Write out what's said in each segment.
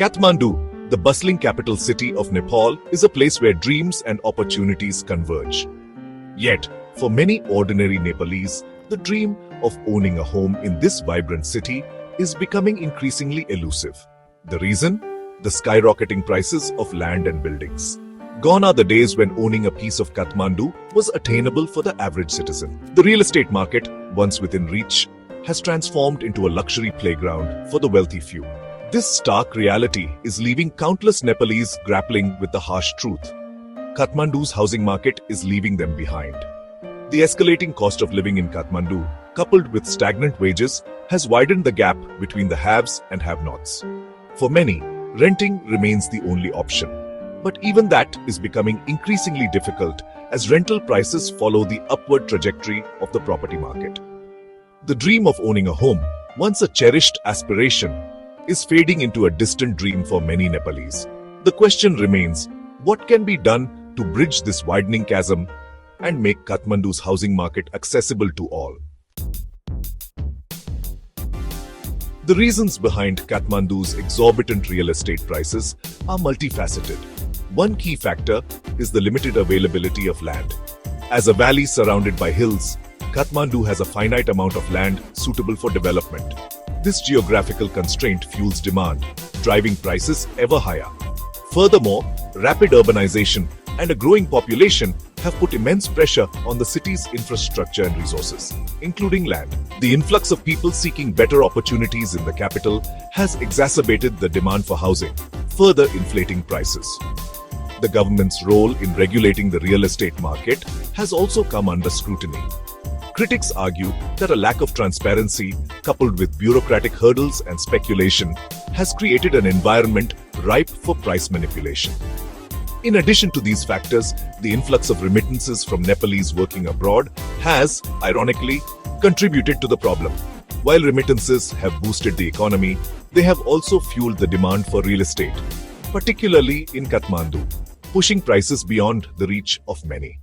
Kathmandu, the bustling capital city of Nepal, is a place where dreams and opportunities converge. Yet, for many ordinary Nepalese, the dream of owning a home in this vibrant city is becoming increasingly elusive. The reason? The skyrocketing prices of land and buildings. Gone are the days when owning a piece of Kathmandu was attainable for the average citizen. The real estate market, once within reach, has transformed into a luxury playground for the wealthy few. This stark reality is leaving countless Nepalese grappling with the harsh truth. Kathmandu's housing market is leaving them behind. The escalating cost of living in Kathmandu, coupled with stagnant wages, has widened the gap between the haves and have-nots. For many, renting remains the only option. But even that is becoming increasingly difficult as rental prices follow the upward trajectory of the property market. The dream of owning a home, once a cherished aspiration, is fading into a distant dream for many Nepalese. The question remains, what can be done to bridge this widening chasm and make Kathmandu's housing market accessible to all? The reasons behind Kathmandu's exorbitant real estate prices are multifaceted. One key factor is the limited availability of land. As a valley surrounded by hills, Kathmandu has a finite amount of land suitable for development. This geographical constraint fuels demand, driving prices ever higher. Furthermore, rapid urbanization and a growing population have put immense pressure on the city's infrastructure and resources, including land. The influx of people seeking better opportunities in the capital has exacerbated the demand for housing, further inflating prices. The government's role in regulating the real estate market has also come under scrutiny. Critics argue that a lack of transparency, coupled with bureaucratic hurdles and speculation, has created an environment ripe for price manipulation. In addition to these factors, the influx of remittances from Nepalese working abroad has, ironically, contributed to the problem. While remittances have boosted the economy, they have also fueled the demand for real estate, particularly in Kathmandu, pushing prices beyond the reach of many.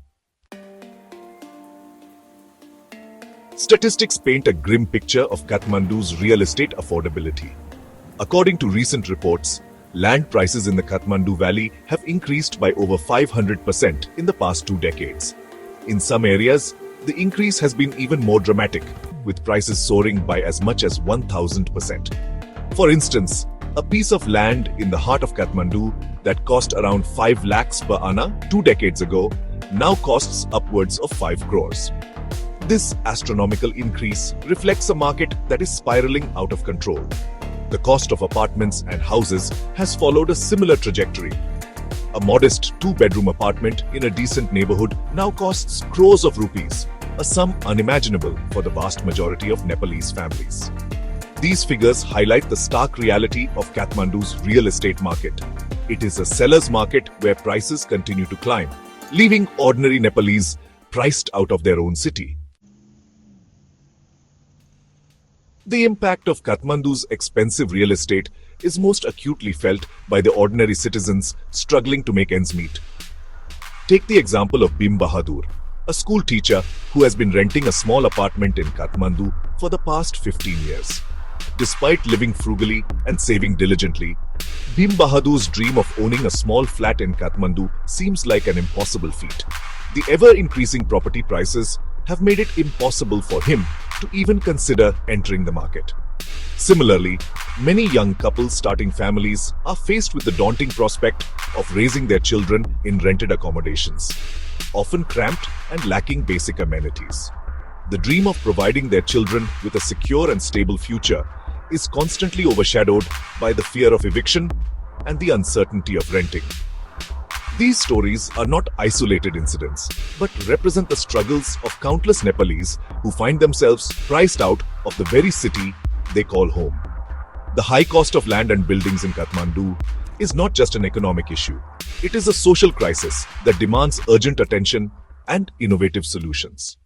Statistics paint a grim picture of Kathmandu's real estate affordability. According to recent reports, land prices in the Kathmandu Valley have increased by over 500% in the past 2 decades. In some areas, the increase has been even more dramatic, with prices soaring by as much as 1,000%. For instance, a piece of land in the heart of Kathmandu that cost around 5 lakhs per anna 2 decades ago now costs upwards of 5 crores. This astronomical increase reflects a market that is spiraling out of control. The cost of apartments and houses has followed a similar trajectory. A modest 2-bedroom apartment in a decent neighborhood now costs crores of rupees, a sum unimaginable for the vast majority of Nepalese families. These figures highlight the stark reality of Kathmandu's real estate market. It is a seller's market where prices continue to climb, leaving ordinary Nepalese priced out of their own city. The impact of Kathmandu's expensive real estate is most acutely felt by the ordinary citizens struggling to make ends meet. Take the example of Bhim Bahadur, a school teacher who has been renting a small apartment in Kathmandu for the past 15 years. Despite living frugally and saving diligently, Bhim Bahadur's dream of owning a small flat in Kathmandu seems like an impossible feat. The ever-increasing property prices have made it impossible for him to even consider entering the market. Similarly, many young couples starting families are faced with the daunting prospect of raising their children in rented accommodations, often cramped and lacking basic amenities. The dream of providing their children with a secure and stable future is constantly overshadowed by the fear of eviction and the uncertainty of renting. These stories are not isolated incidents, but represent the struggles of countless Nepalese who find themselves priced out of the very city they call home. The high cost of land and buildings in Kathmandu is not just an economic issue. It is a social crisis that demands urgent attention and innovative solutions.